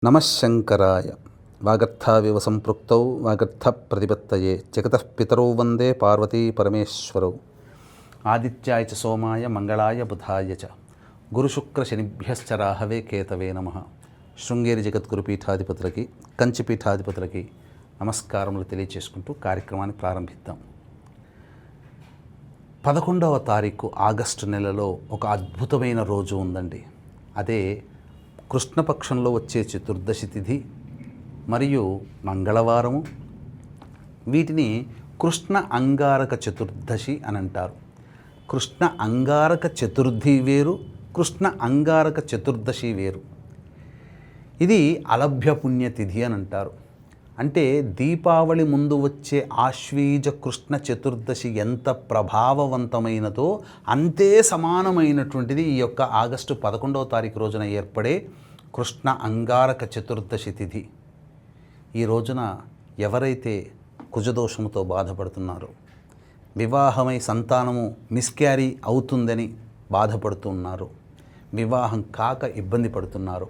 నమఃశంకరాయ వాగర్థావివ సంపృక్తౌ వాగర్థ ప్రతిపత్తయే జగతః పితరౌ వందే పార్వతీ పరమేశ్వరౌ ఆదిత్యాయ చ సోమాయ మంగళాయ బుధాయ చ గురుశుక్ర శనిభ్యశ్చ రాహవే కేతవే నమః. శృంగేరి జగద్గురు పీఠాధిపతులకి కంచి పీఠాధిపతులకి నమస్కారములు తెలియచేసుకుంటూ కార్యక్రమాన్ని ప్రారంభిద్దాం. 11వ తారీఖు ఆగస్టు నెలలో ఒక అద్భుతమైన రోజు ఉందండి. అదే కృష్ణపక్షంలో వచ్చే చతుర్దశి తిథి మరియు మంగళవారము. వీటిని కృష్ణ అంగారక చతుర్దశి అని అంటారు. కృష్ణ అంగారక చతుర్థి వేరు, కృష్ణ అంగారక చతుర్దశి వేరు. ఇది అలభ్య పుణ్యతిథి అని అంటారు. అంటే దీపావళి ముందు వచ్చే ఆశ్వీజ కృష్ణ చతుర్దశి ఎంత ప్రభావవంతమైనదో అంతే సమానమైనటువంటిది ఈ యొక్క ఆగస్టు 11వ తారీఖు రోజున ఏర్పడే కృష్ణ అంగారక చతుర్దశి తిథి. ఈ రోజున ఎవరైతే కుజదోషముతో బాధపడుతున్నారో, వివాహమై సంతానము మిస్క్యారీ అవుతుందని బాధపడుతున్నారు, వివాహం కాక ఇబ్బంది పడుతున్నారు,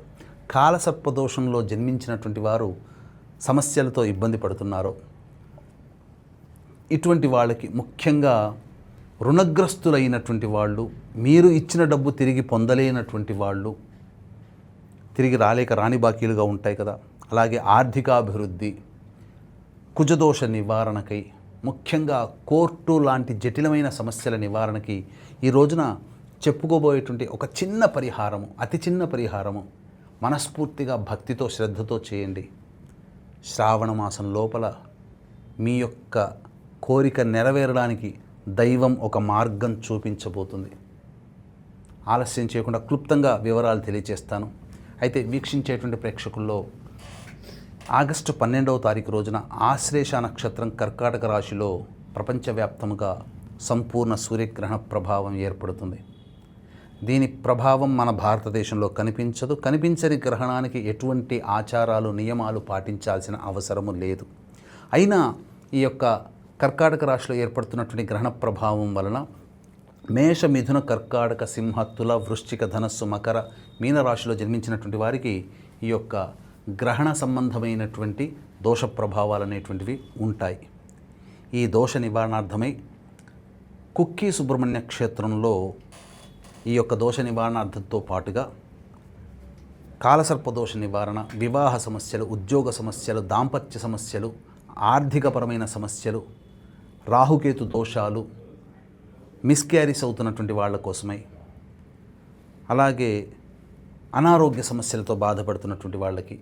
కాలసర్పదోషంలో జన్మించినటువంటి వారు సమస్యలతో ఇబ్బంది పడుతున్నారు, ఇటువంటి వాళ్ళకి ముఖ్యంగా రుణగ్రస్తులైనటువంటి వాళ్ళు, మీరు ఇచ్చిన డబ్బు తిరిగి పొందలేనటువంటి వాళ్ళు, తిరిగి రాని బాకీలుగా ఉంటాయి కదా, అలాగే ఆర్థికాభివృద్ధి, కుజదోష నివారణకై, ముఖ్యంగా కోర్టు లాంటి జటిలమైన సమస్యల నివారణకి ఈ రోజున చెప్పుకోబోయేటువంటి ఒక చిన్న పరిహారము, అతి చిన్న పరిహారము మనస్ఫూర్తిగా భక్తితో శ్రద్ధతో చేయండి. శ్రావణ మాసం లోపల మీ యొక్క కోరిక నెరవేరడానికి దైవం ఒక మార్గం చూపించబోతుంది. ఆలస్యం చేయకుండా క్లుప్తంగా వివరాలు తెలియజేస్తాను. అయితే వీక్షించేటువంటి ప్రేక్షకుల్లో ఆగస్టు 12వ తారీఖు రోజున ఆశ్లేష నక్షత్రం కర్కాటక రాశిలో ప్రపంచవ్యాప్తముగా సంపూర్ణ సూర్యగ్రహణ ప్రభావం ఏర్పడుతుంది. దీని ప్రభావం మన భారతదేశంలో కనిపించదు. కనిపించని గ్రహణానికి ఎటువంటి ఆచారాలు నియమాలు పాటించాల్సిన అవసరము లేదు. అయినా ఈ యొక్క కర్కాటక రాశిలో ఏర్పడుతున్నటువంటి గ్రహణ ప్రభావం వలన మేష మిథున కర్కాటక సింహ తుల వృశ్చిక ధనస్సు మకర మీన రాశిలో జన్మించినటువంటి వారికి ఈ యొక్క గ్రహణ సంబంధమైనటువంటి దోష ప్రభావాలు అనేటువంటివి ఉంటాయి. ఈ దోష నివారణార్థమై కుక్కి సుబ్రహ్మణ్య క్షేత్రంలో ఈ యొక్క దోష నివారణార్థంతో పాటుగా కాలసర్పదోష నివారణ, వివాహ సమస్యలు, ఉద్యోగ సమస్యలు, దాంపత్య సమస్యలు, ఆర్థికపరమైన సమస్యలు, రాహుకేతు దోషాలు, మిస్క్యారీస్ అవుతున్నటువంటి వాళ్ళ కోసమై, అలాగే అనారోగ్య సమస్యలతో బాధపడుతున్నటువంటి వాళ్ళకి,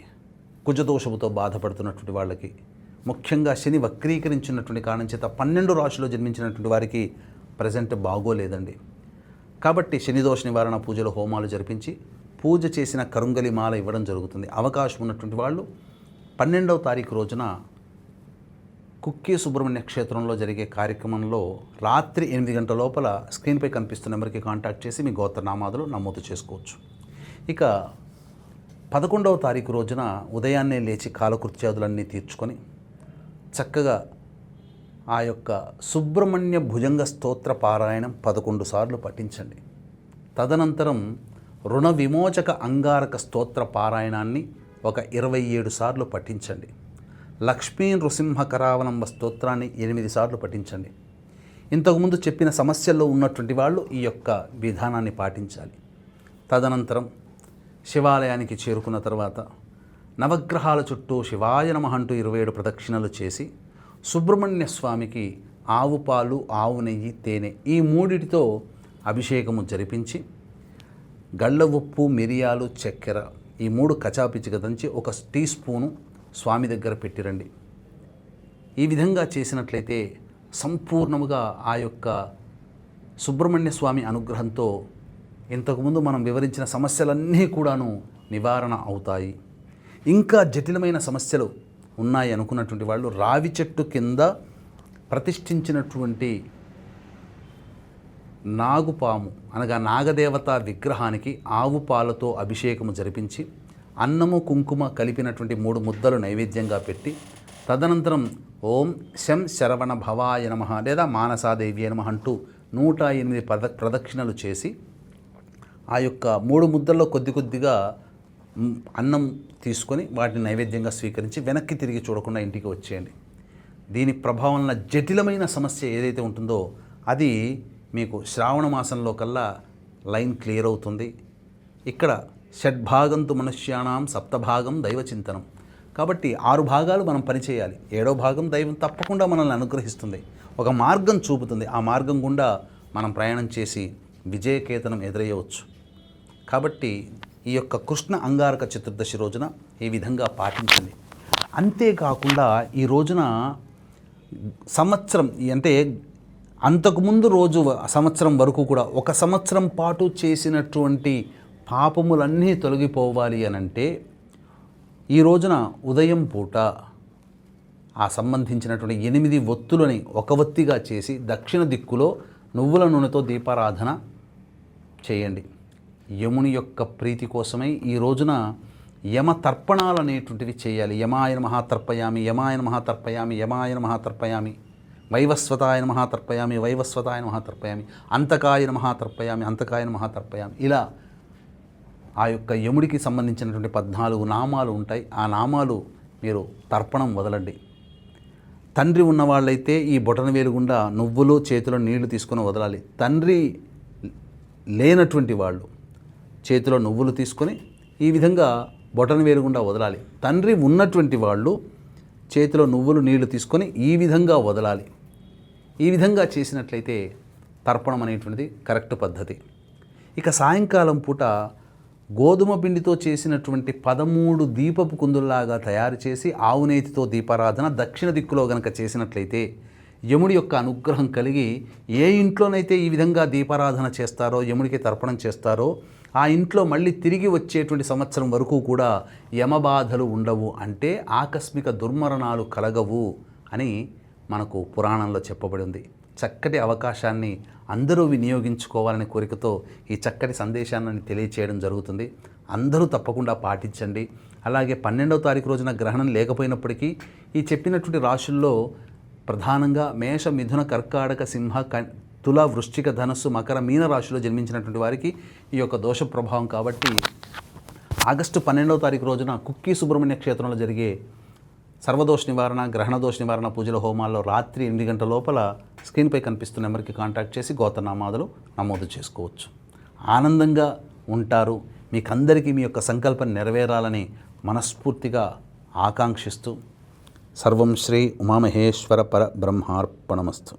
కుజదోషముతో బాధపడుతున్నటువంటి వాళ్ళకి, ముఖ్యంగా శని వక్రీకరించినటువంటి కారణం చేత 12 రాశిలో జన్మించినటువంటి వారికి ప్రజెంట్ బాగోలేదండి. కాబట్టి శనిదోష నివారణ పూజలు, హోమాలు జరిపించి పూజ చేసిన కరుంగలి మాల ఇవ్వడం జరుగుతుంది. అవకాశం ఉన్నటువంటి వాళ్ళు 12వ తారీఖు రోజున కుక్కి సుబ్రహ్మణ్య క్షేత్రంలో జరిగే కార్యక్రమంలో రాత్రి 8 గంటల లోపల స్క్రీన్పై కనిపిస్తున్న నెంబర్కి కాంటాక్ట్ చేసి మీ గోత్రనామాదులు నమోదు చేసుకోవచ్చు. ఇక 11వ తారీఖు రోజున ఉదయాన్నే లేచి కాలకృత్యాదులన్నీ తీర్చుకొని చక్కగా ఆ యొక్క సుబ్రహ్మణ్య భుజంగ స్తోత్ర పారాయణం 11 సార్లు పఠించండి. తదనంతరం రుణ విమోచక అంగారక స్తోత్ర పారాయణాన్ని ఒక 27 సార్లు పఠించండి. లక్ష్మీ నృసింహకరావలంబ స్తోత్రాన్ని 8 సార్లు పఠించండి. ఇంతకుముందు చెప్పిన సమస్యల్లో ఉన్నటువంటి వాళ్ళు ఈ యొక్క విధానాన్ని పాటించాలి. తదనంతరం శివాలయానికి చేరుకున్న తర్వాత నవగ్రహాల చుట్టూ శివాయ నమః అంటూ 27 ప్రదక్షిణలు చేసి సుబ్రహ్మణ్య స్వామికి ఆవు పాలు, ఆవు నెయ్యి, తేనె ఈ మూడిటితో అభిషేకము జరిపించి గళ్ళ ఉప్పు, మిరియాలు, చక్కెర ఈ 3 కచాపిచిక దంచి 1 టీ స్పూను స్వామి దగ్గర పెట్టిరండి. ఈ విధంగా చేసినట్లయితే సంపూర్ణముగా ఆ యొక్క సుబ్రహ్మణ్య స్వామి అనుగ్రహంతో ఇంతకుముందు మనం వివరించిన సమస్యలన్నీ కూడాను నివారణ అవుతాయి. ఇంకా జటిలమైన సమస్యలు ఉన్నాయి అనుకున్నటువంటి వాళ్ళు రావి చెట్టు కింద ప్రతిష్ఠించినటువంటి నాగుపాము అనగా నాగదేవత విగ్రహానికి ఆవు పాలతో అభిషేకము జరిపించి అన్నము కుంకుమ కలిపినటువంటి 3 ముద్దలు నైవేద్యంగా పెట్టి తదనంతరం ఓం శం శరవణ భవాయ నమః లేదా మానసాదేవి నమః అంటూ 108 ప్రదక్షిణలు చేసి ఆ యొక్క 3 ముద్దల్లో కొద్దిగా అన్నం తీసుకొని వాటిని నైవేద్యంగా స్వీకరించి వెనక్కి తిరిగి చూడకుండా ఇంటికి వచ్చేయండి. దీని ప్రభావం వలన జటిలమైన సమస్య ఏదైతే ఉంటుందో అది మీకు శ్రావణ మాసంలో కల్లా లైన్ క్లియర్ అవుతుంది. ఇక్కడ షడ్భాగంతు మనుష్యానాం సప్తభాగం దైవచింతనం. కాబట్టి 6 భాగాలు మనం పనిచేయాలి. 7వ భాగం దైవం తప్పకుండా మనల్ని అనుగ్రహిస్తుంది, ఒక మార్గం చూపుతుంది. ఆ మార్గం గుండా మనం ప్రయాణం చేసి విజయకేతనం ఎదురయ్యవచ్చు. కాబట్టి ఈ యొక్క కృష్ణ అంగారక చతుర్దశి రోజున ఈ విధంగా పాటించండి. అంతేకాకుండా ఈ రోజున సంవత్సరం అంటే అంతకుముందు రోజు సంవత్సరం వరకు కూడా 1 సంవత్సరం పాటు చేసినటువంటి పాపములన్నీ తొలగిపోవాలి అనంటే ఈ రోజున ఉదయం పూట ఆ సంబంధించినటువంటి 8 ఒత్తులని ఒక ఒత్తిగా చేసి దక్షిణ దిక్కులో నువ్వుల నూనెతో దీపారాధన చేయండి. యముని యొక్క ప్రీతి కోసమై ఈ రోజున యమ తర్పణాలు అనేటువంటివి చేయాలి. యమాయ నమః తర్పయామి, యమాయ నమః తర్పయామి, యమాయ నమః తర్పయామి, వైవస్వతాయ నమః తర్పయామి, వైవస్వతాయ నమః తర్పయామి, అంతకాయ నమః తర్పయామి, అంతకాయ నమః తర్పయామి. ఇలా ఆ యొక్క యముడికి సంబంధించినటువంటి 14 నామాలు ఉంటాయి. ఆ నామాలు మీరు తర్పణం వదలండి. తండ్రి ఉన్నవాళ్ళైతే ఈ బొటనవేలు గుండా నువ్వులు చేతిలో నీళ్లు తీసుకొని వదలాలి. తండ్రి లేనటువంటి వాళ్ళు చేతిలో నువ్వులు తీసుకొని ఈ విధంగా బొటనవేలు గుండా వదలాలి. తండ్రి ఉన్నటువంటి వాళ్ళు చేతిలో నువ్వులు నీళ్లు తీసుకొని ఈ విధంగా వదలాలి. ఈ విధంగా చేసినట్లయితే తర్పణం అనేటువంటిది కరెక్ట్ పద్ధతి. ఇక సాయంకాలం పూట గోధుమ పిండితో చేసినటువంటి 13 దీపపు కుందుల్లాగా తయారు చేసి ఆవునేతితో దీపారాధన దక్షిణ దిక్కులో గనక చేసినట్లయితే యముడి యొక్క అనుగ్రహం కలిగి ఏ ఇంట్లోనైతే ఈ విధంగా దీపారాధన చేస్తారో, యముడికి తర్పణం చేస్తారో ఆ ఇంట్లో మళ్ళీ తిరిగి వచ్చేటువంటి సంవత్సరం వరకు కూడా యమబాధలు ఉండవు, అంటే ఆకస్మిక దుర్మరణాలు కలగవు అని మనకు పురాణంలో చెప్పబడి ఉంది. చక్కటి అవకాశాన్ని అందరూ వినియోగించుకోవాలనే కోరికతో ఈ చక్కటి సందేశాన్ని తెలియచేయడం జరుగుతుంది. అందరూ తప్పకుండా పాటించండి. అలాగే 12వ తారీఖు రోజున గ్రహణం లేకపోయినప్పటికీ ఈ చెప్పినటువంటి రాశుల్లో ప్రధానంగా మేష, మిథున, కర్కాటక, సింహ, తుల, వృశ్చిక, ధనస్సు, మకర, మీన రాశిలో జన్మించినటువంటి వారికి ఈ యొక్క దోష ప్రభావం. కాబట్టి ఆగస్టు 12వ తారీఖు రోజున కుక్కీ సుబ్రహ్మణ్య క్షేత్రంలో జరిగే సర్వదోష నివారణ, గ్రహణ దోష నివారణ పూజల హోమాల్లో రాత్రి 8 గంటల లోపల స్క్రీన్పై కనిపిస్తున్న నెంబర్కి కాంటాక్ట్ చేసి గోత్రనామాదులు నమోదు చేసుకోవచ్చు. ఆనందంగా ఉంటారు. మీకందరికీ మీ యొక్క సంకల్పం నెరవేరాలని మనస్ఫూర్తిగా ఆకాంక్షిస్తూ సర్వం శ్రీ ఉమామహేశ్వర పర బ్రహ్మార్పణమస్తు.